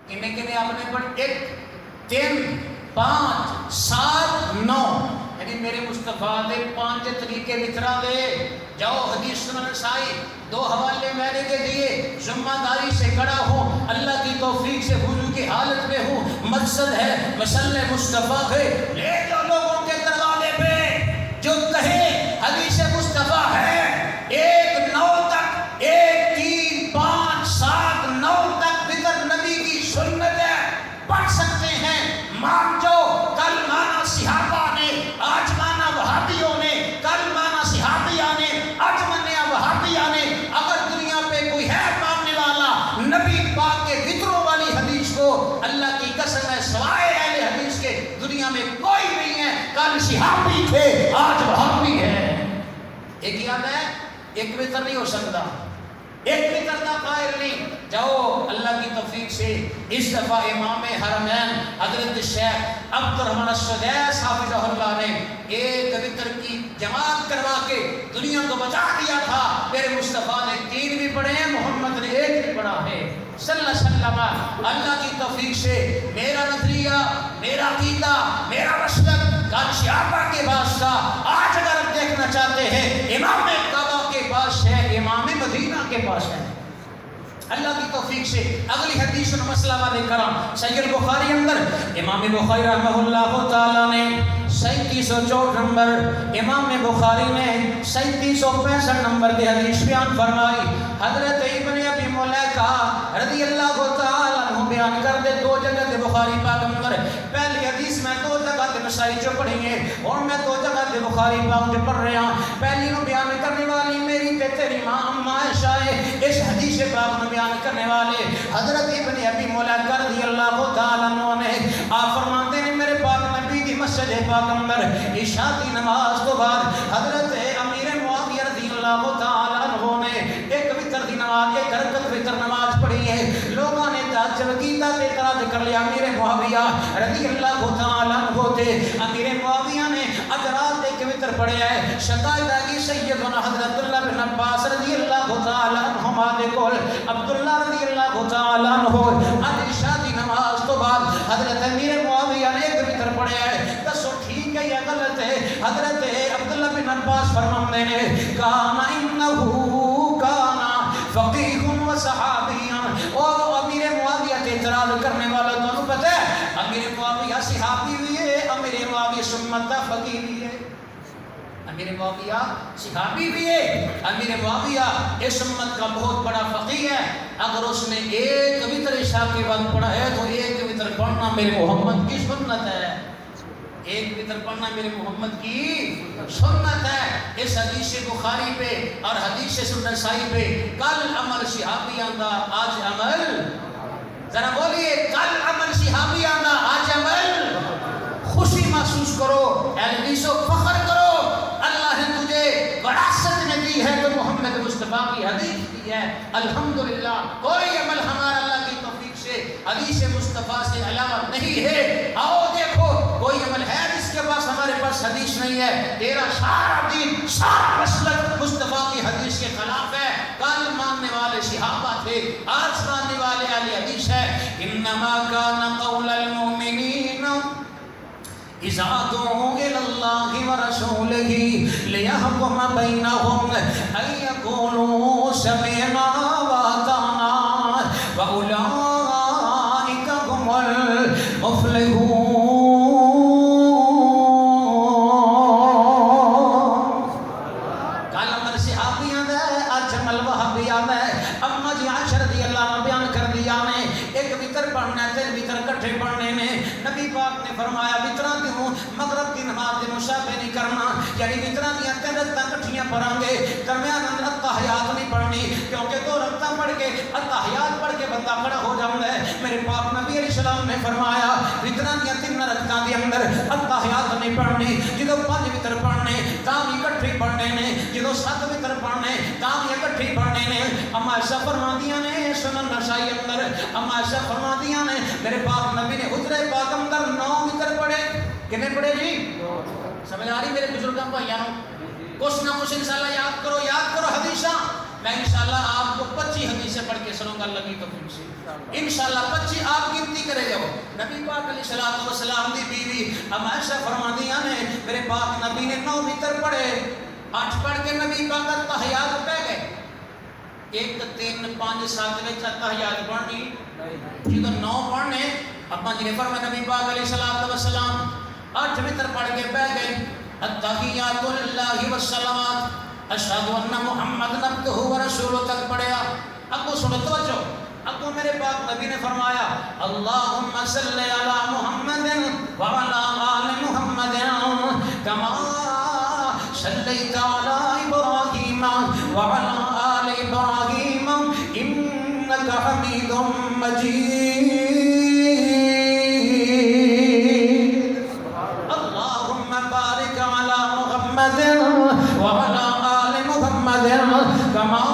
کنے آپ نے پڑھ 1 3 5 7 9 یعنی میرے مصطفیٰ دے 5 طریقے وطرہ دے جاؤ حدیث سنن نسائی 2 حوالے میں نے دے دیے ذمہ داری سے کھڑا ہوں اللہ کی توفیق سے وضو کی حالت میں ہوں مقصد ہے مسئلہ مصطفیٰ ہے لے جو لوگوں کے دروازے پہ جو کہے حدیث مصطفیٰ ہے 1 9 تک 1 3 5 7 9 تک وطر نبی کی سنت ہے پڑھ سکتے ہیں مان جو کل مانا صحابہ نے آج مانا وہابیوں نے کل مانا صحابیہ نے آج مانا وہابیہ نے اگر دنیا پہ کوئی ہے ماننے والا نبی پاک کے وطروں والی حدیث کو اللہ کی قسم ہے سوائے اہل حدیث کے دنیا میں کوئی نہیں ہے کل صحابی تھے آج وہابی ہے ایک یاد ہے ایک وطر نہیں ہو سکتا ایک وطر کا قائل نہیں جاؤ اللہ کی توفیق سے اس دفعہ امام حرمین حضرت شیخ عبد الرحمن السدیس حافظہ اللہ نے ایک وطر کی جماعت کروا کے دنیا کو بچا دیا تھا میرے مصطفیٰ نے 3 بھی پڑھے ہیں محمد نے 1 بھی پڑھا ہے صلی اللہ علیہ وسلم اللہ کی توفیق سے میرا نظریہ میرا عقیدہ میرا مسلک کل صحابہ کے پاس تھا آج اگر آپ دیکھنا چاہتے ہیں امام کعبہ کے پاس ہے امام مدینہ کے پاس ہے اللہ کی توفیق سے اگلی حدیث و مسئلہ والے کرام صحیح بخاری اندر امام بخاری رحمہ اللہ تعالیٰ نے 3764 نمبر امام بخاری نے 3765 نمبر کی حدیث بیان فرمائی حضرت ابن ابی ملیکہ رضی اللہ تعالیٰ عنہ بیان کر دے 2 جگہ دے بخاری پاک اندر پہلی حدیث میں 2 جگہ دے نسائی جو پڑھی ہے اور میں 2 جگہ دے بخاری پاک جو پڑھ رہا ہوں پہلی نو بیان کرنے والی میری تے تیری ماں اما عائشہ ہے اس حدیث پاک میں بیان کرنے والے حضرت ابن ابی ملیکہ رضی اللہ تعالیٰ عنہ نے آپ فرماتے ہیں میرے پاک نبی دی مسجد پاک اندر عشاء کی نماز تو بعد حضرت امیر معاویہ رضی اللہ تعالیٰ عنہ نے ایک وتر دی نماز ایک رکعت وتر نماز پڑھی ہے لوگوں نے تعجب کیا تے اعتراض کر لیا امیر معاویہ رضی اللہ تعالیٰ عنہ تھے امیر معاویہ نے اجرات ایک وتر پڑھا ہے شکایت آگی سیدنا حضرت عبداللہ بن عباس رضی اللہ تعالیٰ عنہما دے کول عبداللہ رضی اللہ تعالیٰ عنہ عشاء دی نماز تو بعد حضرت امیر معاویہ نے ایک وتر پڑھا ہے دسو ٹھیک ہے یا غلط ہے حضرت عبداللہ بن عباس فرماتے ہیں کانا انہو کانا فقیہ و صحابیاں اور امیر معاویہ کے اعتراض کرنے والا دونوں پتہ ہے امیر معاویہ صحابی بھی ہے امیر معاویہ سنت فقیہ بھی ہے امیر معاویہ صحابی بھی ہے امیر معاویہ اس امت کا بہت بڑا فقیہ ہے اگر اس نے ایک وتر عشاء کے بعد پڑھا ہے تو ایک وتر پڑھنا میرے محمد کی سنت ہے ایک وتر پڑھنا میرے محمد کی سنت ہے اس حدیث بخاری پہ اور حدیث سنن نسائی پہ کل عمل صحابی آندا آج عمل ذرا بولیے کل عمل صحابی آندا آج عمل خوشی محسوس کرو اہل حدیث و فخر کرو اللہ نے تجھے وراثت میں دی ہے تو محمد مصطفیٰ کی حدیث دی ہے الحمدللہ کوئی عمل ہمارا اللہ کی توفیق سے حدیث مصطفیٰ سے علاوہ نہیں ہے آؤ دیکھو کوئی عمل ہے جس کے پاس ہمارے پاس حدیث نہیں ہے تیرا سارا دین سارا مسلک مصطفیٰ کی حدیث کے خلاف ہے کل ماننے والے صحابہ تھے آج ماننے والے اہل حدیث ہے انما کان قول المؤمنین اذا دعوا الى الله ورسوله ليحكم بينهم ان يقولوا سمعنا واطعنا واولئك هم المفلحون قال امر صحابیاں دے اج عمل وہابیاں دے اما جی عائشہ رضی اللہ عنہ بیان کر دیا نے ایک وتر پڑھنا ہے تے وتر اکٹھے پڑھنے نے نبی پاک نے فرمایا وتراں دی مغرب کی نماز دے مشابہ نہیں کرنا یعنی وتراں دی تین رکعتاں اکٹھیاں پڑھاں گے درمیان اندر التحیات نہیں پڑھنی کیونکہ 2 رکعتاں پڑھ کے التحیات پڑھ کے بندہ کھڑا ہو جاندا ہے میرے پاک نبی علیہ السلام نے فرمایا وتراں دی 3 رکعتاں دے اندر التحیات نہیں پڑھنی جدوں 5 وتر پڑھنے تاں بھی اکٹھے پڑھنے نے جدوں 7 وتر پڑھنے تاں بھی اکٹھے پڑھنے نے اما عائشہ فرماندیاں نے سنن نسائی اندر اما عائشہ فرماندیاں نے میرے پاک نبی نے حجرہ پاک اندر 9 وتر پڑھے کتنے پڑھے جی سمجھ آ رہی میرے بزرگاں بھائیاں کچھ نہ کچھ انشاءاللہ یاد کرو حدیثاں میں انشاءاللہ آپ کو 25 حدیثیں پڑھ کے سنوں گا لگی تو پھر سے انشاءاللہ 25 آپ کی نبی پاک علیہ الصلوۃ والسلام دی بیوی عائشہ فرماندیاں نے میرے پاک نبی نے 9 وتر پڑھے 8 پڑھ کے نبی پاک تحیات پہ گئے 1 3 5 7 وچ تحیات پڑھنی جدوں 9 پڑھنے اپنا جی نے فرمایا نبی پاک علیہ الصلوۃ والسلام 8 وتر پڑھ کے پہ گئے التحیات للہ والصلوات اشہد ان محمد عبدہ ورسولہ تک پڑھیا اب سنو توجہ اب میرے پاک نبی نے فرمایا اللہم صلی علی محمد وعلی آل محمد کما صلیت علی ابراہیم وعلی آل ابراہیم انک حمید مجید اللہم بارک علی محمد وعلی آل محمد کما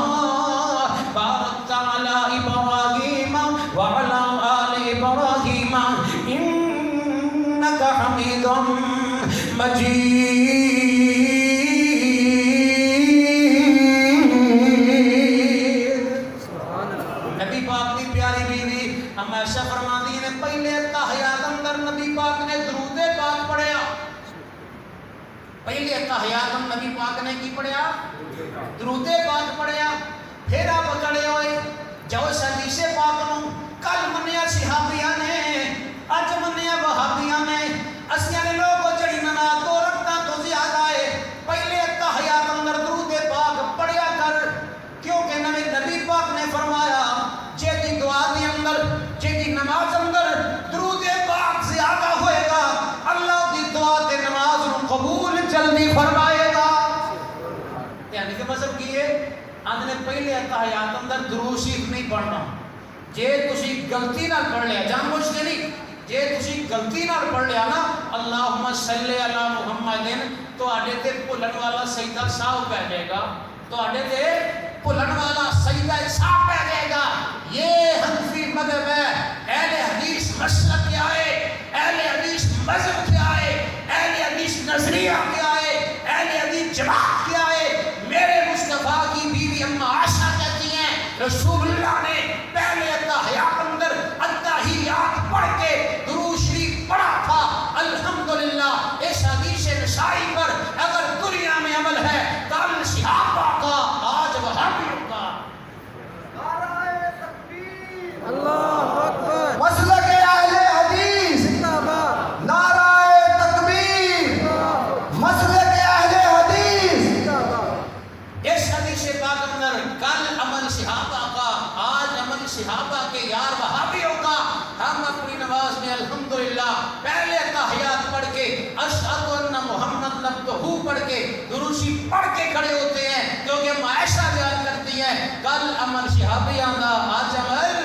بارکت علی ابراہیم وعلی آل ابراہیم انک حمید مجید نبی پاک کی پیاری بیوی عائشہ فرماتی نے پہلے تحیات اندر نبی پاک نے درود پاک پڑھیا پہلے تحیات نبی پاک نے کی پڑھیا درود پاک پڑھیا پھر آپ کڑے ہوئے جو اس حدیث پاک نو کل منیا صحابیاں نے اج منیا وہابیاں نے اسیاں نے لوگوں جڑی نماز 2 رکعتاں تو زیادہ ہے پہلے تحیات اندر درود پاک پڑھیا کر کیونکہ نبی پاک نے فرمایا جے دی دعا دے اندر جے دی نماز اندر درود پاک زیادہ ہوئے گا اللہ دی دعا تے نماز نو قبول جلدی فرمائے گا یعنی کہ مطلب کی ہے آج نے پہلے تحیات اندر درود شریف نہیں پڑھنا جے تسی غلطی نال پڑھ لیا جان بوجھ کے نہیں جے تسی غلطی نال پڑھ لیا نا اللہم صلی علی محمد تو آڈے تے بھولن والا سجدہ ساو پہ جائے گا تو آڈے تے بھولن والا سجدہ ساو پہ جائے گا یہ حنفی مذہب ہے اہل حدیث مسلک کیا ہے اہل حدیث مذہب کیا ہے اہل حدیث نظریہ کیا ہے اہل حدیث جماعت کیا ہے میرے مصطفیٰ کی بیوی اما عائشہ کہتی ہیں رسول اللہ نے پہلے تحیات اندر التحیات پڑھ کے درود شریف پڑھا تھا الحمدللہ اس حدیث نسائی پر اگر دنیا میں عمل ہے کل صحابہ کا آج وہابیوں کا نعرہ تکبیر اللہ اکبر مسلک اہل حدیث نعرہ تکبیر مسلک اہل حدیث اس حدیث پاک اندر کل عمل صحابہ کا آج عمل صحابہ کے یار وہابیوں کا ہم اپنی نماز میں الحمدللہ پہلے تحیات پڑھ کے اشہد ان محمد عبدہ پڑھ کے درود شریف پڑھ کے کھڑے ہوتے ہیں کیونکہ ہم عائشہ بیان کرتی ہے کل عمل صحابیوں کا آج عمل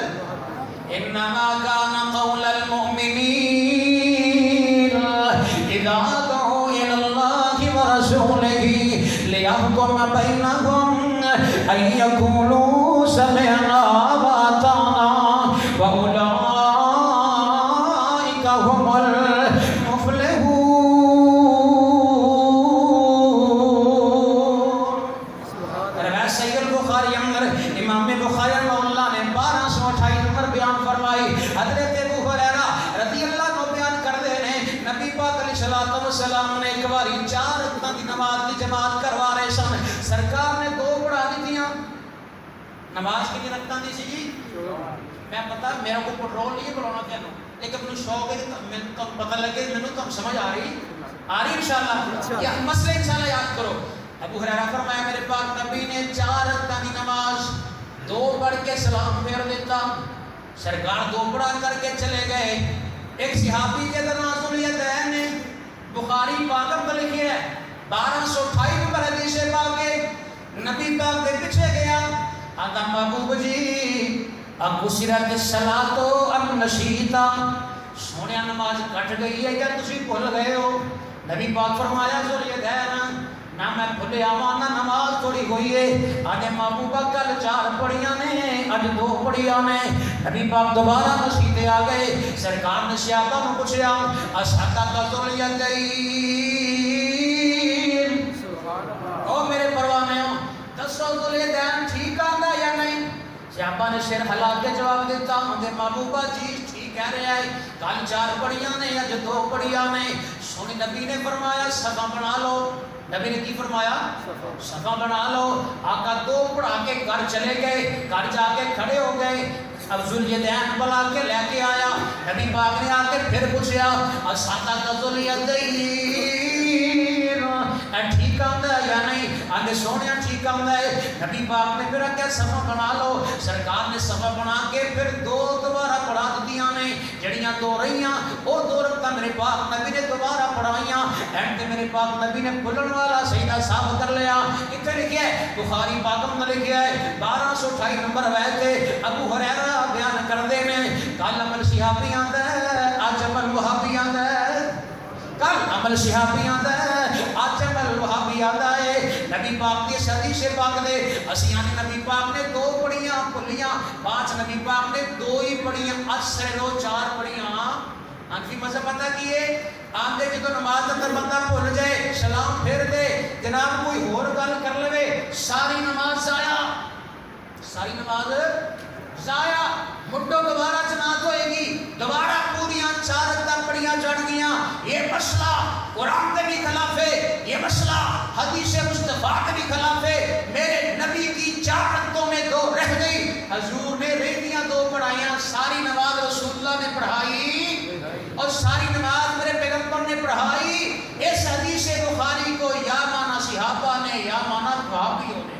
انما كان قول المؤمنين اذا دعوا الى الله ورسوله ليحكم بينهم ان يقولوا سمعنا واطعنا واولئك هم المفلحون روایت صحیح البخاری اندر امام بخاری رحمہ اللہ نے 1228 نمبر بیان فرمائی حضرت ابو ہریرہ رضی اللہ عنہ بیان کر دے نے نبی پاک علیہ الصلوۃ والسلام نے ایک باری 4 رکعتاں دی نماز دی جماعت کروا رہے سن سرکار نے 2 پڑھا دتیاں نماز کی رکعتاں دی سی میں پتہ میرا کو پٹرول نہیں بلانا تینوں لیکن مجھے شوق ہے کہ میں تو پتہ لگے مینوں تو سمجھ آ رہی انشاءاللہ یہ مسئلہ انشاءاللہ یاد کرو ابو ہریرہ فرمایا میرے پاک نبی نے 4 رکعتاں دی نماز 2 پڑھ کے سلام پھیر دیتا سرکار 2 پڑھا کر کے چلے گئے ایک صحابی کے درمیان ذوالدین نے بخاری پاک میں لکھی ہے 1228 نمبر حدیث پاک ہے نبی پاک کے پیچھے گیا آدم محبوب جی ابو سیرت الصلاۃ ام نشیتا سونے نماز کٹ گئی ہے یا تسی بھول گئے ہو نبی پاک فرمایا ذوالدین نہ میں بھولیا نہ نماز تھوڑی ہوئی ہے آدھے محبوبہ کل 4 پڑھیاں نے اج 2 پڑھیاں نے نبی پاک دوبارہ مسجد آ گئے سرکار نے صحابہ کو پوچھا اشہدہ کا ذوالدین او میرے پروانے ہو دسو ذوالدین ٹھیک آندا یا نہیں صحابہ نے سر ہلا کے جواب دیتا آدھے محبوبہ جی ٹھیک کہہ رہا ہے کل 4 پڑھیاں نے اج 2 پڑھیاں نے. سونی نبی نے فرمایا صفا بنا لو. نبی نے کی فرمایا صفا بنا لو. آقا 2 پڑھا کے گھر چلے گئے, گھر جا کے کھڑے ہو گئے. اب ذوالجدین بلا کے لے کے آیا. نبی پاک نے آ کے پھر پوچھا اساتا ذوالجدین ٹھیک آمد ہے یا نہیں؟ آگے سونے ٹھیک آمد ہے. نبی پاک نے پھر کیا صفا بنا لو. سرکار نے صفا بنا کے پھر 2 دوبارہ پڑھا دتیاں نے. جڑیاں 2 رہیاں وہ 2 رکعتاں میرے پاک نبی نے دوبارہ پڑھائیاں. اینڈ میرے پاک نبی نے بھولن والا سجدہ صاحب کر لیا. اتنے لکھا ہے بخاری پاک میں لکھا ہے 1228 نمبر روایت ہے. ابو ہریرہ بیان کردے نے کل عمل صحابیاں دا اج عمل وہابیاں دا. کل عمل صحابیاں دا اج عمل وہابیاں دا ہے. نبی پاک دی حدیث پاک دے اسیاں نے نبی پاک نے 2 پڑھیاں بھلیاں. 5 نبی پاک نے 2 ہی پڑھیاں. اثر 4 پڑھیاں. انفی مذہب پتہ کی ہے آندے جدو نماز اندر بندہ بھول جائے سلام پھیر دے جناب کوئی اور گل کر لے ساری نماز ضائع. ساری نماز ضائع. مڈو دوبارہ جماعت ہوئے گی دوبارہ پوریاں 4 رکعتاں پڑھیاں جان گیاں. یہ مسئلہ قرآن کے بھی خلاف ہے. یہ مسئلہ حدیث مصطفیٰ کے بھی خلاف ہے. میرے نبی کی 4 رکعتوں میں 2 رہ گئی. حضور نے رہدیاں 2 پڑھائیاں. ساری نماز رسول اللہ نے پڑھائی اور ساری نماز میرے پیغمبر نے پڑھائی. اس حدیث بخاری کو یا مانا صحابہ نے یا مانا وہابیوں نے,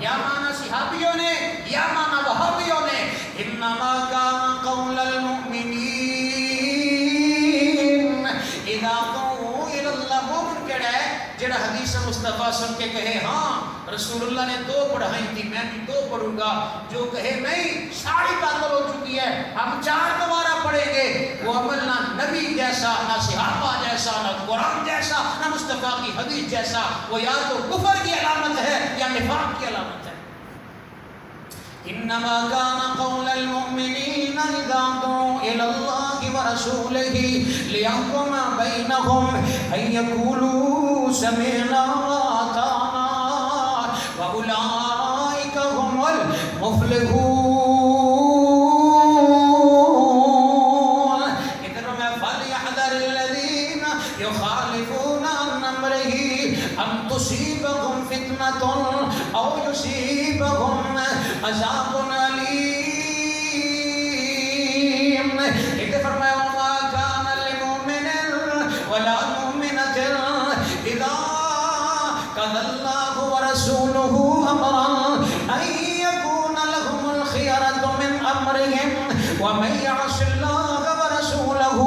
یا مانا صحابیوں نے یا مانا وہابیوں نے. انما کان قول المؤمنین اذا دعوا الی اللہ. مومن کہڑا ہے جڑا حدیث مصطفیٰ سن کے کہے ہاں رسول اللہ نے 2 پڑھائی تھی میں بھی 2 پڑھوں گا. جو کہے نہیں ساری باطل ہو چکی ہے ہم 4 دوبارہ پڑھیں گے, وہ عمل نہ نبی جیسا نہ صحابہ جیسا نہ قرآن جیسا نہ مصطفیٰ کی حدیث جیسا. وہ یا تو کفر کی علامت ہے یا نفاق کی علامت ہے. انما كان قول المؤمنين اذا دعوا الى الله ورسوله ليحكم بينهم ان يقولوا سمعنا واطعنا واولئك هم المفلحون. ادھر میں فليحذر الذين يخالفون عن امره ان تصيبهم فتنة او يصيبهم عذاب علیم. ایک فرمایا وما كان لمؤمن ولا مؤمنة اذا قضى الله ورسوله امرا ان يكون لهم الخيرة من امرهم ومن يعص الله ورسوله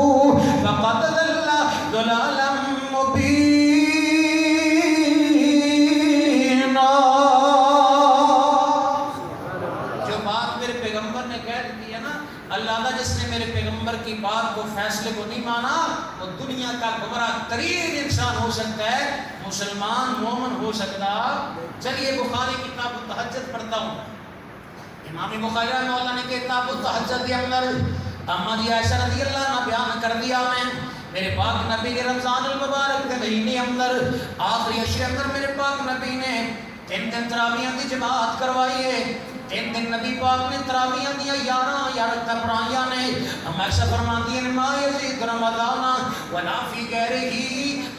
فقد ضل ضلالا مبینا. کی بات کو فیصلے کو نہیں مانا وہ دنیا کا گمراہ ترین انسان ہو سکتا ہے, مسلمان مومن ہو سکتا. چلیے بخاری کتاب التہجد پڑھتا ہوں. امام بخاری رحمہ اللہ نے کتاب التہجد کے اندر اما جی عائشہ رضی اللہ عنہ بیان کر دیا میں میرے پاک نبی کے رمضان المبارک کے مہینے اندر آخری عشرے اندر میرے پاک نبی نے 3 دن تراویح کی جماعت کروائی ہے. 3 دن نبی پاک نے تراویح دیا 11 رکعتاں پڑھائیاں نے. ہم ایسا فرماتی ہیں ما یزید رمضان ولا فی غیرہ علی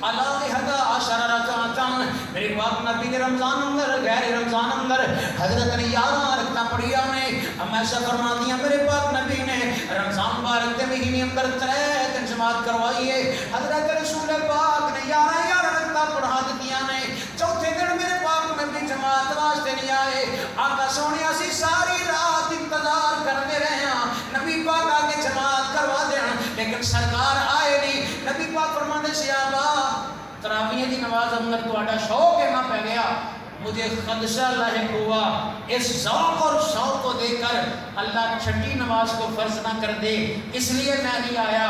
11 رکعتاں. میرے پاک نبی نے رمضان اندر غیر رمضان اندر حضرت نے 11 رکعتاں پڑھیاں نے. ہم ایسا فرماتی ہیں میرے پاک نبی نے رمضان مبارک کے مہینے اندر 3 دن جماعت کروائی ہے. حضرت رسول پاک نے 11 رکعتاں پڑھا دتیاں نے. چوتھے دن میرے پاک نبی جماعت واسطے نہیں آئے. آقا سونے اسی ساری رات انتظار کرتے رہے ہیں نبی پاک آگے جماعت کروا دینا لیکن سرکار آئے نہیں. نبی پاک فرماتے صحابہ تراویح کی نماز اندر تہاڈا شوق ہے نہ پہ گیا مجھے خدشہ لاحق ہوا اس ذوق اور شوق کو دیکھ کر اللہ چھٹی نماز کو فرض نہ کر دے اس لیے میں نہیں آیا.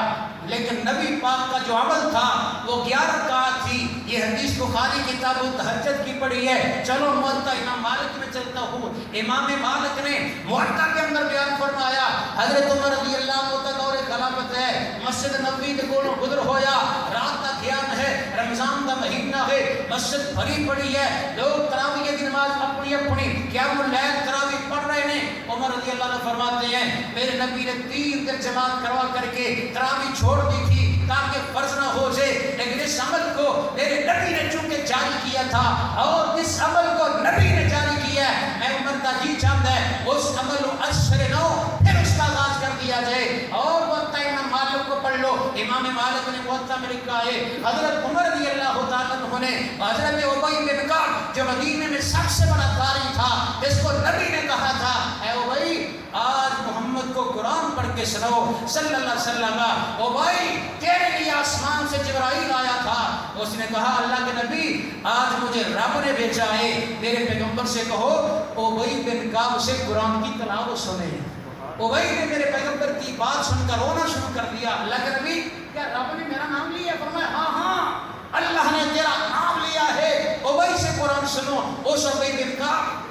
لیکن نبی پاک کا جو عمل تھا وہ 11 رکعت تھی. یہ حدیث بخاری کتاب التہجد کی پڑھی ہے. چلو موطا امام مالک میں چلتا ہوں. امام مالک نے موطا کے اندر بیان فرمایا حضرت عمر رضی اللہ عنہ کا دور خلافت ہے. مسجد نبوی کے کولوں گزر ہویا رات کا قیام ہے رمضان کا مہینہ ہے مسجد بھری پڑی ہے لوگ تراویح کی نماز اپنی اپنی قیام اللیل تراویح پڑھ رہے ہیں. عمر عمر رضی اللہ عنہ فرماتے ہیں میرے نبی نے 3 دن جماعت کروا کر کے تراویح چھوڑ دی تھی تاکہ فرض نہ ہو جائے، لیکن اس عمل کو میرے نبی نے چونکہ جاری کیا تھا اور اس عمل کو نبی نے جاری کیا ہے، میں عمر کا جی چاہتا ہے اس عمل کو اشر نو پھر اس کا آغاز کر دیا جائے۔ اور موطا امام مالک کو پڑھ لو، امام مالک نے موطا میں لکھا ہے حضرت عمر رضی اللہ تعالیٰ عنہ نے حضرت ابی بن کعب جو مدینے میں سب سے بڑا قاری تھا، جس کو نبی نے کہا تھا اے ابی آج محمد کو قرآن پڑھ کے سناؤ صلی اللہ علیہ وسلم، او بھائی تیرے لیے آسمان سے جبرائیل آیا تھا، اس نے کہا اللہ کے نبی آج مجھے رب نے بھیجا ہے، میرے پیغمبر سے کہو ابی بن کعب سے قرآن کی تلاوت سنے۔ ابی نے میرے پیغمبر کی بات سن کر رونا شروع کر دیا، اللہ کے نبی کیا رب نے میرا نام لیا؟ فرمایا ہاں ہاں اللہ نے تیرا نام لیا ہے، ابی سے قرآن سنو۔ اس ابی بن کعب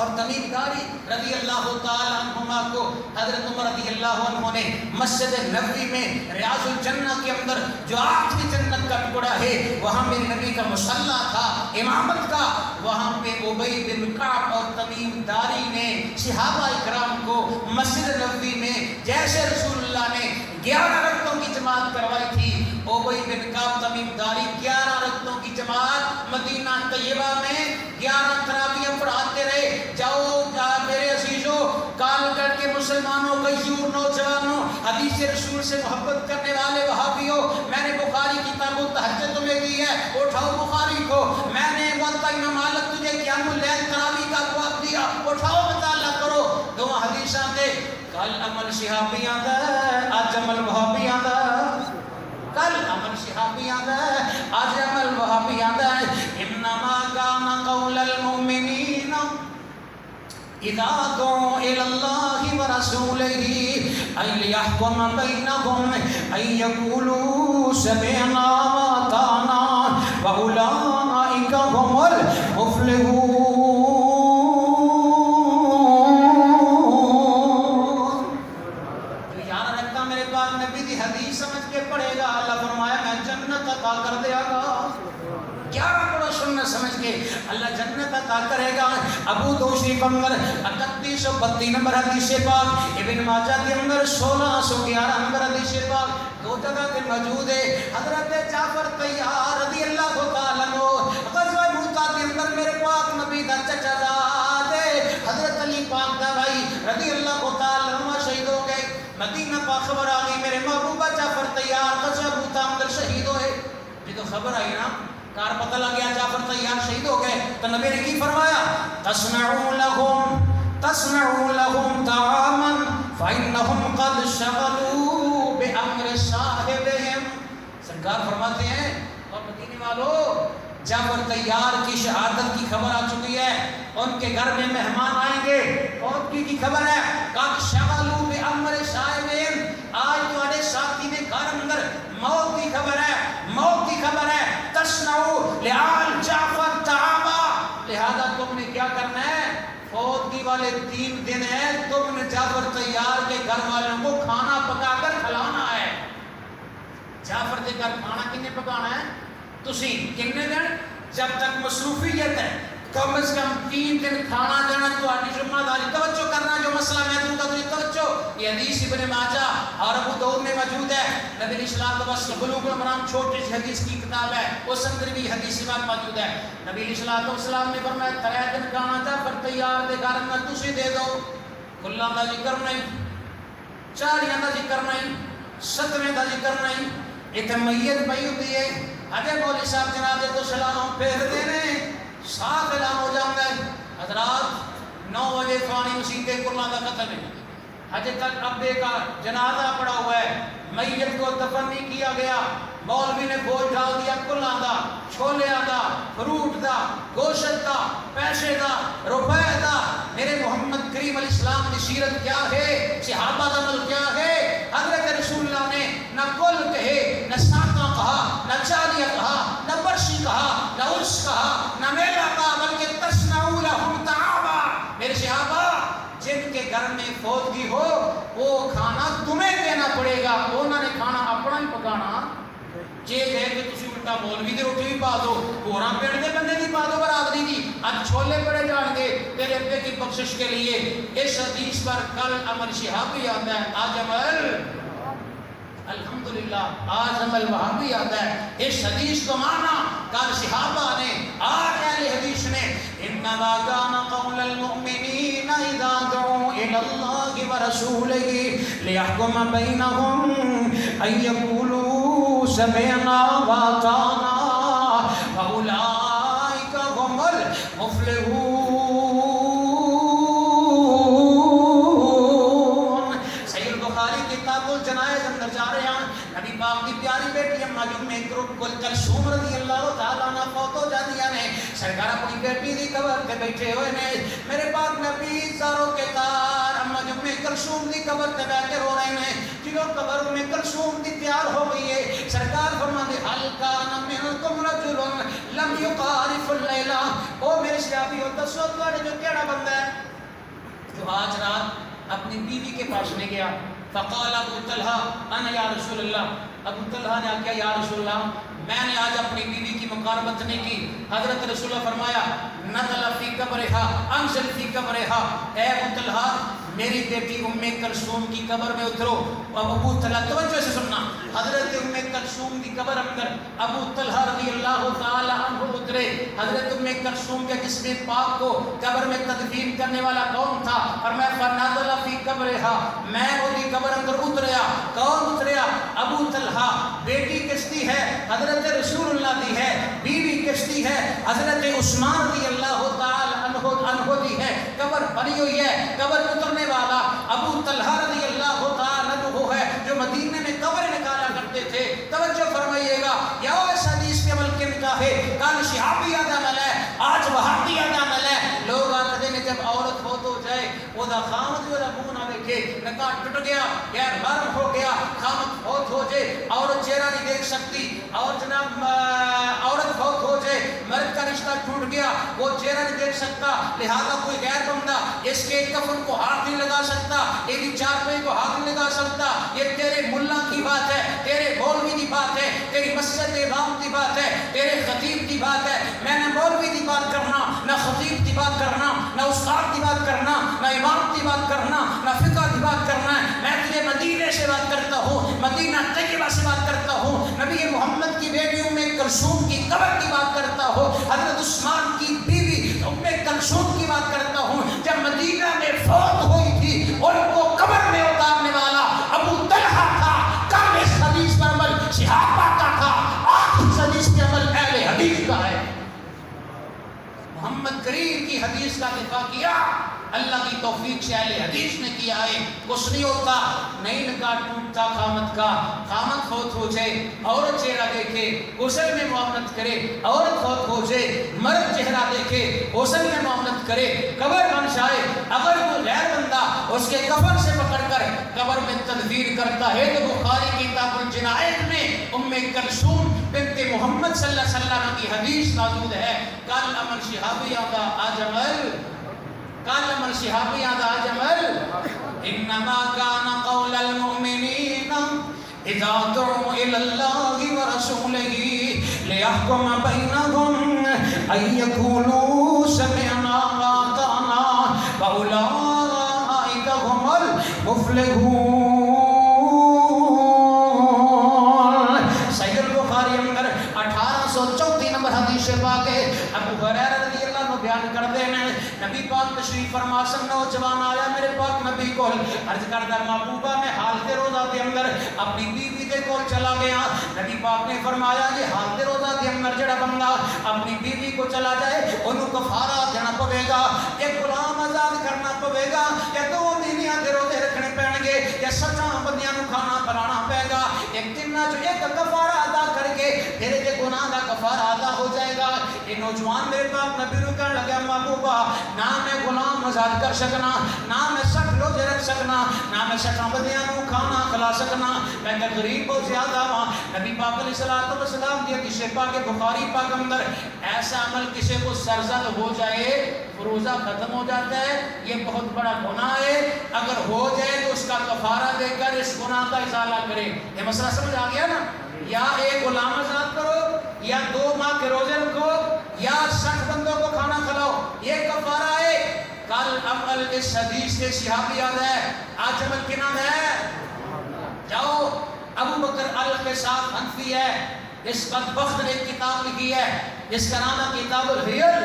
اور تمیم داری رضی اللہ تعالی عنہما کو حضرت عمر رضی اللہ عنہ نے مسجد نبوی میں ریاض الجنہ کے اندر جو 8ویں جنت کا ٹکڑا ہے وہاں میرے نبی کا مصلی تھا امامت کا، وہاں پہ ابی بن کعب اور تمیم داری نے صحابہ اکرام کو مسجد نبوی میں جیسے رسول اللہ نے 11 رکعتوں کی جماعت کروائی تھی، ابی بن کعب تمیم داری 11 رکعتوں کی جماعت مدینہ طیبہ میں 11 تراویح پڑھاتے رہے۔ جاؤ میرے عزیزو کال کر کے مسلمانوں غیور نوجوانوں حدیث رسول سے محبت کرنے والے وہابیوں، میں نے بخاری کتاب التہجد تمہیں دی ہے، اٹھاؤ بخاری کو، میں نے موطا امام مالک تجھے قیام اللیل تراویح کا ابواب دیا، اٹھاؤ مطالعہ کرو۔ دو حدیثاں دے کل عمل شہابیاں دا آج عمل وہابیاں دا، کل عمل شہابیاں دا آج عمل وہابیاں دا۔ انما کان قول المؤمنین اذا دعوا الى الله ورسوله ان يحكم بينهم ان يقولوا سمعنا واطعنا واولئك هم المفلحون۔ جو یاد رکھتا میرے پاس نبی دی حدیث سمجھ کے پڑھے گا، اللہ فرمایا میں جنت عطا کر دیا گا۔ 11 بڑا سننا سمجھ کے اللہ جنت عطا کرے گا۔ ابو دوشری اندر 3132 نمبر حدیث پاک، ابن ماجہ کے اندر 1611 نمبر حدیث پاک، دو جگہ کے موجود ہے۔ حضرت جعفر طیار رضی اللہ تعالیٰ عنہ غزوہ موتا کے اندر میرے پاک نبی دا چچا زاد حضرت علی پاک دا بھائی رضی اللہ تعالیٰ عنہ شہید ہو گئے۔ مدینہ پاک خبر آ گئی میرے محبوبہ جعفر طیار غزوہ موتا اندر شہید ہوئے۔ جب خبر آئی نا کار پتہ لگ گیا جعفر طیار شہید ہو گئے تو نبی نے کی فرمایا تصنعوا لهم طعاما فإنهم قد شغلوا بأمر صاحبهم۔ سرکار فرماتے ہیں اور مدینے والوں جعفر طیار کی شہادت کی خبر آ چکی ہے، ان کے گھر میں مہمان آئیں گے، کون کی خبر ہے؟ قد شغلوا بأمر صاحبهم، آج تمہارے ساتھی نے گھر اندر موت کی خبر ہے، موت کی خبر ہے۔ تصنعوا لآل جعفر طعاما، لہذا تم نے کیا کرنا ہے؟ فوتگی والے 3 دن ہیں، تم نے جعفر طیار کے گھر والوں کو کھانا پکا کر کھلانا ہے۔ جعفر کے گھر کھانا کنے پکانا ہے؟ تسی کنے دن؟ جب تک مصروفیت ہے کم از کم 3 دن کھانا دینا تو آٹی ذمہ داری۔ توجہ کرنا جو مسئلہ میں دوں گا تو توجہ، یہ حدیث ابن ماجہ اور ابو داؤد میں موجود ہے۔ نبی علیہ الصلوۃ والسلام بلوغ المرام چھوٹی سی حدیث کی کتاب ہے، اس اندر بھی حدیث بات موجود ہے۔ نبی علیہ الصلوۃ والسلام نے فرمایا 3 دن کھانا جعفر طیار دے گھر میں تسی دے دو، کھلا دا ذکر نہیں، چاریاں دا ذکر نہیں، 7ویں دا ذکر نہیں، ایتھے میت پئی ہوندی ہے، اجے مولوی صاحب جنازے تو سلام پھیر دینے، صاف اعلان ہو جاتا ہے حضرات 9 بجے فانی مسیح قرآن کا ختم ہے، حج تک ابے کا جنازہ پڑا ہوا ہے، میت کو دفن نہیں کیا گیا، مولوی نے بوجھ ڈال دیا قرآن دا، چھولے دا، فروٹ دا، گوشت دا، پیسے دا، روپے دا۔ میرے محمد کریم علیہ السلام کی سیرت کیا ہے، صحابہ کا عمل کیا ہے؟ حضرت رسول اللہ نے نہ کل کہے، نہ ساتواں کہا، نہ چالیہ کہا، نہ برسی کہا، نہ عرس کہا، نہ میلہ کہا، بلکہ تصنعوا لهم طعاما۔ میرے صحابہ جن کے گھر میں فوتگی ہو وہ کھانا تمہیں دینا پڑے گا، انہوں نے کھانا اپنا ہی پکانا۔ جے ہے کہ تسی الٹا مولوی دی روٹی بھی پا دو، ہوراں پیڑ دے بندے دی پا دو برادری دی، اج چھولے پڑے جان گے تے میرے ابے کی بخشش کے لیے. اس حدیث پر کل عمل شہابی آتا ہے, آج عمل الحمدللہ آج عمل وہابی آتا ہے. اس حدیث کو مانا کل صحابہ نے, آج اہل حدیث نے. انما كان قول المؤمنین اذا دعوا الى الله ورسوله ليحكم بينهم ان يقولوا سمعنا واطعنا واولئك هم المفلحون. جنائز اندر جا رہے ہیں, نبی پاک کی پیاری بیٹی اما ام کلثوم رضی اللہ تعالیٰ عنہ فوت ہو جاتی ہے. سرکار اپنی بیٹی دی قبر تے بیٹھے ہوئے نے. میرے پاک نبی زاروں کے تار اما ام کلثوم دی قبر تے بیٹھ کے رو رہے ہیں. جنہوں قبر ام کلثوم دی تیار ہو گئی ہے, سرکار فرماتے حل کان منکم رجل لم یقارف اللیلہ, او میرے صحابی ہو دسو تواڈے جو کیڑا بندہ ہے جو آج رات اپنی بیوی کے پاس نہیں گیا. فقال ابو طلحہ انا یا رسول اللہ, ابو طلحہ نے کہا یا رسول اللہ میں نے آج اپنی بیوی کی مقاربت نہیں کی. حضرت رسول اللہ فرمایا نزل فی قبرہا انزل فی قبرہا, اے ابو طلحہ میری بیٹی ام کلثوم کی قبر میں اترو. ابو طلحہ توجہ سے سننا, حضرت ام کلثوم کی قبر اندر ابو طلحہ رضی اللہ تعالی عنہ اترے. حضرت ام کلثوم کے جسم پاک کو قبر میں تدفین کرنے والا کون تھا؟ فرمایا فنزل فی قبرہا, میں وہ قبر اندر اتریا. کون اتریا؟ ابو طلحہ. بیٹی کشتی ہے حضرت رسول اللہ دی ہے, بیوی کشتی ہے حضرت عثمان رضی اللہ تعالی عنہ دی ہے. قبر بنی ہوئی ہے, قبر اترنے والا ابو طلحہ رضی اللہ تعالی عنہ ہے جو مدینے میں قبر نکالا کرتے تھے. توجہ فرمائیے گا, یا اس حدیث کے عمل کے نکاح ہے, کل صحابی عمل ہے, آج وہابی عمل ہے. لوگ آتے ہیں جب عورت فوت ہو جائے وہ دا خامد جو منہ نہ دیکھے, نکاح ٹوٹ گیا یا مرم ہو گیا, خامد فوت ہو جائے عورت چہرہ نہیں دیکھ سکتی, اور جناب عورت فوت ہو جائے مرد کا رشتہ ٹوٹ گیا وہ چہرہ نہیں دیکھ سکتا, لہذا کوئی غیر بندہ اس کے کفن کو ہاتھ نہیں لگا سکتا, ایک چارپائی کو ہاتھ نہیں لگا سکتا. یہ تیرے ملا کی بات ہے, تیرے مولوی کی بات ہے, تیری مسجد امام کی بات ہے, تیرے خطیب کی بات ہے. میں نے مولوی کی بات کرنا, نہ خطیب کی بات کرنا, نہ استاد کی بات کرنا, نہ امام کی بات کرنا, نہ فقہ کی بات کرنا ہے. میں تجھے مدینے سے بات کرتا ہوں, مدینہ طیبہ سے بات کرتا ہوں, نبی محمد کی بیٹی ام کلثوم کی قبر کی بات کرتا ہوں, حضرت عثمان کی بیوی ام کلثوم کی بات کرتا ہوں. جب مدینہ میں فوت ہوئی تھی ان کو قبر میں اتارنے والا ابو طلحہ تھا. کل اس حدیث پر عمل صحابہ کا تھا, آج اس حدیث پر عمل اہل حدیث کا ہے. محمد کریم کی حدیث کا دفاع کیا, اللہ کی توفیق سے اہل حدیث نے کیا ہے. کچھ نہیں ہوتا, نہیں نکاح ٹوٹتا خامد کا, خامد فوت ہو جائے عورت چہرہ دیکھے غسل میں معاملت کرے, عورت فوت ہو جائے مرد چہرہ دیکھے غسل میں معاملت کرے, قبر بن جائے, اگر کوئی غیر بندہ اس کے کفن سے پکڑ کر قبر میں تدفین کرتا ہے تو بخاری کی کتاب الجنائز میں ام کلثوم بنت محمد صلی اللہ علیہ وسلم کی حدیث موجود ہے. کل عمل شہابی آدھا آج عمل, کل عمل شہابی آدھا آج عمل. انما كان قول المؤمنين اذا دعوا الى الله ورسوله ليحكم بينهم ان يقولوا سمعنا واطعنا واولئك هم المفلحون. صحیح البخاری اندر 1834 نمبر حدیث پاک ہے. ابو ہریرہ رضی اللہ عنہ بیان کرتے ہیں نبی پاک تشریف فرما سن نوجوان آیا میرے پاک نبی کو عرض کردہ محبوبہ میں حالت روزہ کے اندر اپنی بیوی دے کول چلا گیا. نبی پاک نے فرمایا یہ حالت روزہ کے اندر جڑا بندہ اپنی بیوی کو چلا جائے انہوں کفارہ دینا پوے گا, ایک غلام آزاد کرنا پوے گا, یا 2 مہینے دے روزے رکھنے پڑیں گے, یا 60 بندیاں نوں کھانا بنانا پے گا. ایک دن جو ایک کفارہ ادا کر کے پھر یہ گناہ کا کفارہ ادا ہو جائے گا. یہ نوجوان میرے پاک نبی رو کہنے لگا محبوبہ نہ میں غلام آزاد کر سکنا, نہ میں 60 روزے رکھ سکنا, نہ میں 60 بندیاں نوں کھانا کھلا سکنا, میں تے غریب بہت زیادہ ہاں. نبی پاک علیہ الصلوۃ والسلام دی حدیث پاک بخاری پاک اندر ایسا عمل کسی کو سرزد ہو جائے روزہ ختم ہو جاتا ہے, یہ بہت بڑا گناہ ہے. اگر ہو جائے تو اس کا کفارہ دے کر اس گناہ کا ازالہ کرے. یہ مسئلہ سمجھ آ گیا نا. یا ایک غلام آزاد کرو, یا 2 ماہ کے روزے رکھو, یا 60 بندوں کو کھانا کھلاؤ, یہ کفارہ ہے. العمل اس حدیث کے صحابی یاد ہے، آج عمل کے نام ہے، جاؤ ابو بکر القصاص حنفی ہے، اس بدبخت نے ایک کتاب لکھی ہے جس کا نام ہے کتاب الحیل،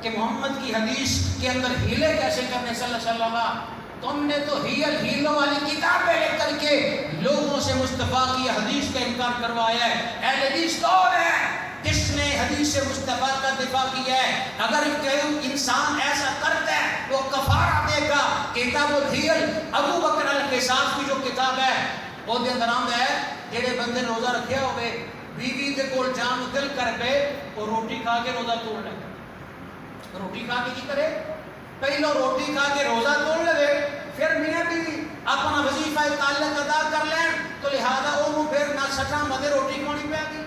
کہ محمد کی حدیث کے اندر ہیلے کیسے کرنے صلی اللہ علیہ وسلم۔ تم نے تو ہیلوں والی کتابیں لے کر کے لوگوں سے مصطفیٰ کی حدیث کا انکار کروایا ہے۔ اہل حدیث کون ہے جس نے حدیث مصطفیٰ کا دفاع کیا ہے؟ اگر کوئی انسان ایسا کرتا ہے وہ کفارہ دے گا۔ کتاب الحیل ابو بکر القصاص کی جو کتاب ہے وہ دے اندر آمد ہے جڑے بندے روزہ رکھے ہوئے بیوی دے کول جان دل کر کے وہ روٹی کھا کے روزہ توڑ لے، روٹی کھا کے کی کرے؟ پہلو روٹی کھا کے روزہ توڑ لے، پھر میاں بیوی اپنا وظیفہ تعلق ادا کر لیں، تو لہذا انہوں پھر نہ سٹا مدے روٹی کھانی پے گی،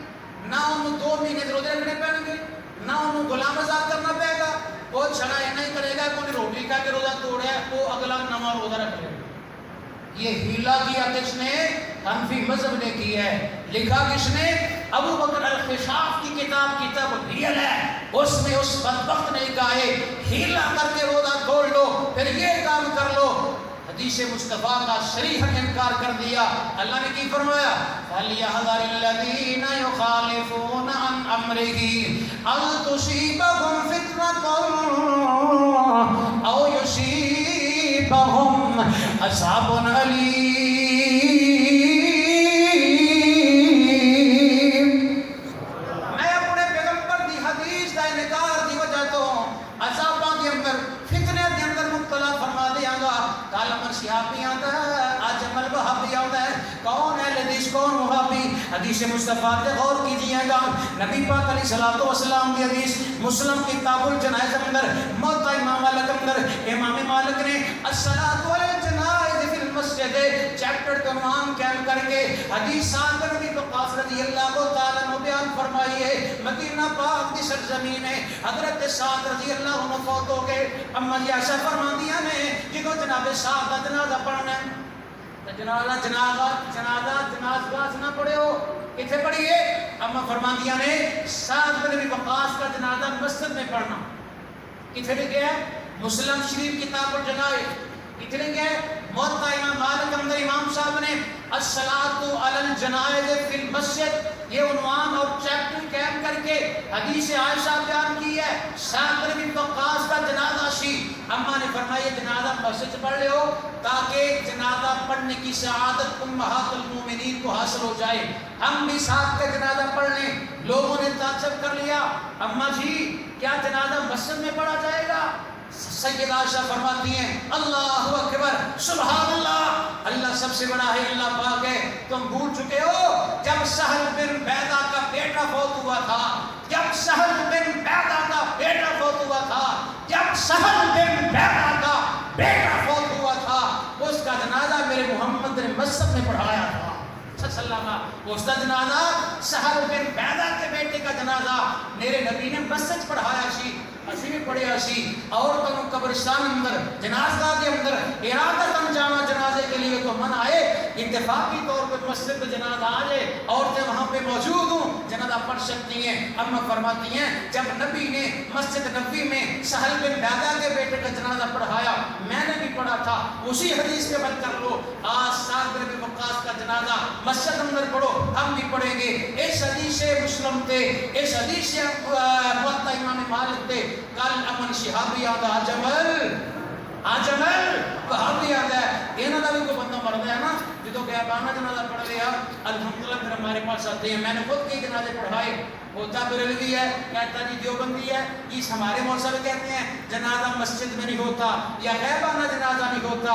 نہ انہوں 2 مہینے روزے رکھنے پڑیں گے، نہ انہوں غلام آزاد کرنا پڑے گا۔ وہ چھڑا یہ نہیں کرے گا کہ روٹی کھا کے روزہ توڑا ہے وہ اگلا نواں روزہ رکھ لے گا۔ یہ ہیلا کیا کس نے؟ حنفی مذہب نے کی ہے۔ لکھا کس نے؟ ابو بکر القصاص کی کتاب کتاب الحیل ہے، اس میں اس بدبخت نے کہا ہے ہیلا کر کے روزہ توڑ لو پھر یہ کام کر لو۔ حدیث مصطفیٰ کا صریحا انکار کر دیا۔ اللہ نے کی فرمایا فَلْيَحْذَرِ الَّذِينَ يُخَالِفُونَ عَنْ أَمْرِهِ أَن تُصِيبَهُمْ فِتْنَةٌ أَوْ يُصِيبَهُمْ عَذَابٌ أَلِيمٌ۔ میں اپنے پیغمبر دی حدیث دا انکار دی وجہ تو عذاباں کے اندر فتنے دے اندر مبتلا فرما دیا گا۔ کل عمل صحابی آتا ہے، آج عمل وہابی آتا ہے۔ کون ہے حدیث کون وہابی؟ حدیث مصطفیٰ پہ غور کیجئے گا۔ نبی پاک علیہ الصلوۃ والسلام کی حدیث مسلم کتاب الجنائز اندر موطا امام مالک اندر امام مالک نے الصلاۃ والجنائز فی المسجد چیپٹر کا عنوان قائم کر کے حدیث سات نبی وقاص رضی اللہ تعالیٰ عنہ بیان فرمائی ہے۔ مدینہ پاک کی سرزمین میں حضرت سعد رضی اللہ عنہ فوت ہو گئے۔ اما یہ ایسا فرماندیاں نے جنہوں جناب سعد کا جنازہ پڑھنا ہے، جنازہ نہ پڑھے ہو کتنے پڑھیے؟ اما فرماندیاں نے سعد بن ابی وقاص کا جنازہ مسجد میں پڑھنا کتنے لکھے ہے؟ مسلم شریف کتاب الجنائز کتنے لکھے ہے؟ موطا امام مالک اندر امام صاحب نے الصلاۃ علی الجنائز فی المسجد یہ عنوان اور چیپٹر قائم کر کے حدیث عائشہ بیان کی ہے۔ سعد بن ابی وقاص کا جنازہ سی، اما نے فرمایا جنازہ مسجد سے پڑھ لے ہو تاکہ جنازہ پڑھنے کی سعادت امہات المومنین کو حاصل ہو جائے۔ ہم بھی ساتھ کا جنازہ پڑھ لیں۔ لوگوں نے تعجب کر لیا، اما جی کیا جنازہ مسجد میں پڑھا جائے گا؟ سیدہ عائشہ فرماتی ہیں اللہ اکبر سبحان اللہ، اللہ سب سے بڑا ہے، اللہ پاک ہے۔ تم بھول چکے ہو جب سہل بن بیضہ کا بیٹا فوت ہوا تھا، جب سہل بن بیضہ کا بیٹا فوت ہوا تھا، جب سہل بن بیضہ کا بیٹا فوت ہوا تھا، اس کا جنازہ میرے محمد نے مسجد میں پڑھایا تھا۔ اس کا جنازہ سہل بن بیضہ کے بیٹے کا جنازہ میرے نبی نے مسجد پڑھایا سی، اسی بھی پڑھیا سی۔ اور تم قبرستان اندر جنازہ کے اندر ارادتاً جانا جنازے کے لیے تو منع ہے، اتفاقی طور پر مسجد میں جنازہ آ جائے عورتیں وہاں پہ موجود ہوں جنازہ پڑھ سکتی ہیں۔ اما فرماتی ہیں جب نبی نے مسجد نبوی میں سہل بن بیضہ کے بیٹے کا جنازہ پڑھایا میں نے بھی پڑھا تھا، اسی حدیث کے بل کر لو آج سعد بن ابی وقاص کا جنازہ مسجد اندر پڑھو، ہم بھی پڑھیں گے۔ اس حدیث سے مسلم تھے، اس حدیث سے موطا امام مالک تھے۔ کل امن شہابی یاد آج عمل وہابی یاد ہے۔ انہوں نے بھی کوئی بندہ مرد ہے نا جدو گیا بانا جنازہ پڑھ لیا الحمدللہ پھر ہمارے پاس آتے ہیں۔ میں نے خود کئی جنازے پڑھائے، ہوتا بریلوی ہے کہتا جی دیوبندی ہے، اس ہمارے مولوی صاحب کہتے ہیں جنازہ مسجد میں نہیں ہوتا یا غیبانہ جنازہ نہیں ہوتا۔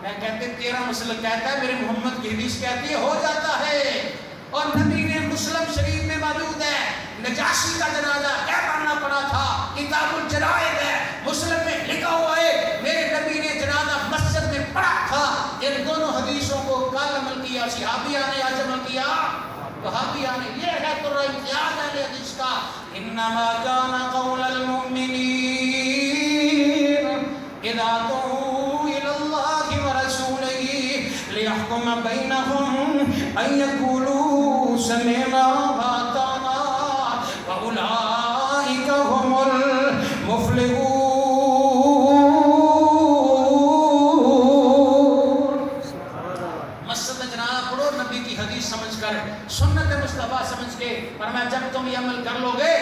میں کہتے تیرا مسلم کہتا ہے، میرے محمد کی حدیث کہتی ہے ہو جاتا ہے، اور نبی نے مسلم شریف میں موجود ہے نجاشی کا جنازہ غیبانہ پڑا تھا، کتاب الجنائز ہے مسلم میں لکھا ہوا ہے میرے نبی نے جنازہ مسجد میں پڑھا تھا۔ ان دونوں حدیثوں کو کل عمل کیا صحابیہ نے، آج عمل کیا وہابیہ نے۔ یہ ہے تو امتیاز اہل حدیث کا۔ انما كان قول المؤمنين اذا دعوا الى الله ورسوله ليحكم بينهم ان يقولوا سمعنا واطعنا واولئك هم المفلحون۔ کر, سنت مصطفیٰ سمجھ کے. فرمایا جب تم یہ عمل کر لو گے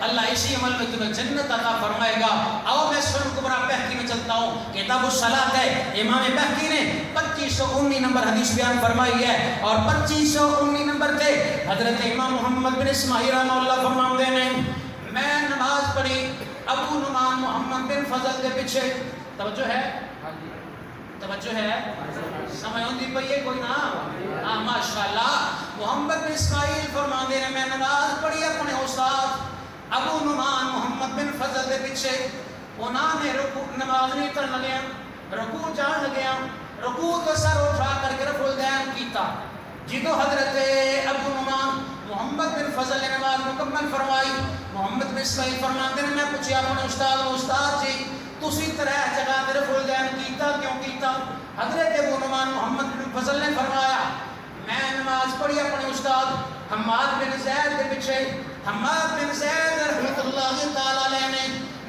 اللہ اسی عمل میں تمہیں جنت عطا فرمائے گا. آؤ میں سنن کبریٰ بہقی میں چلتا ہوں, کتاب الصلاۃ ہے, امام بہقی نے 2519 نمبر حدیث بیان فرمائی ہے, اور 2519 نمبر تھے حضرت امام محمد بن اسماعیل رحمہ اللہ فرماتے ہیں میں نماز پڑھی ابو نعمان محمد بن فضل کے پیچھے. توجہ ہے, توجہ ہے, سمجھ ہوندی پئی ہے کوئی نا؟ ہاں ماشاءاللہ. محمد بن اسماعیل فرماتے ہیں میں نماز پڑھی اپنے استاد ابو نعمان محمد بن فضل کے پیچھے. انہوں نے نماز نہیں پڑھن لگے, رکوع جان لگے, رکوع تو سر اٹھا کر کے رفع الدین کیتا. جدو حضرت ابو نعمان محمد بن فضل نے نماز مکمل فرمائی, محمد بن اسماعیل فرماتے ہیں میں پوچھا اپنے استاد جی تسی طرح جگہ تے رفع الدین کیتا کیوں کیتا؟ حضرت ابو نعمان محمد بن فضل نے فرمایا میں نماز پڑھی اپنے استاد حماد بن زید کے پیچھے. حماد بن زید رحمۃ اللہ تعالی علیہ نے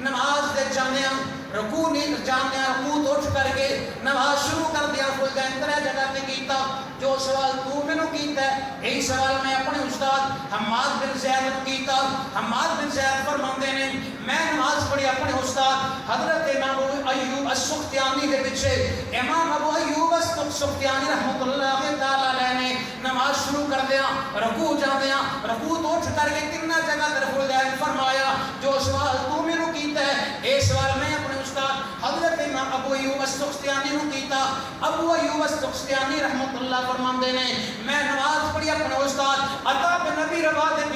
نماز دے جاندیاں رکوع نہیں جاندیاں رکوع تو اٹھ کر کے نماز شروع کر دیا, رفع الدین طرح جگہ تے کیتا. جو سوال تو میں نو کیتا ہے یہی سوال میں اپنے استاد حماد بن زید نو کیتا. حماد بن زید فرماتے ہیں میں نماز پڑھی اپنے استاد حضرت امام ابو ایوب السختیانی کے پیچھے. امام ابو ایوب السختیانی رحمۃ اللہ تعالی علیہ نے نماز شروع کر دیا, رکوع جاندیاں رکوع تو اٹھ کر کے کتنا جگہ تے رفع الدین فرمایا. جو سوال تو میں نو کیتا ہے یہ سوال میں اپنے استاد حضرت امام ابو ایوب السختیانی نو کیتا. ابو ایوب السختیانی رحمۃ اللہ فرماندے نے میں نماز پڑھی اپنے استاد عطا بن نبی روا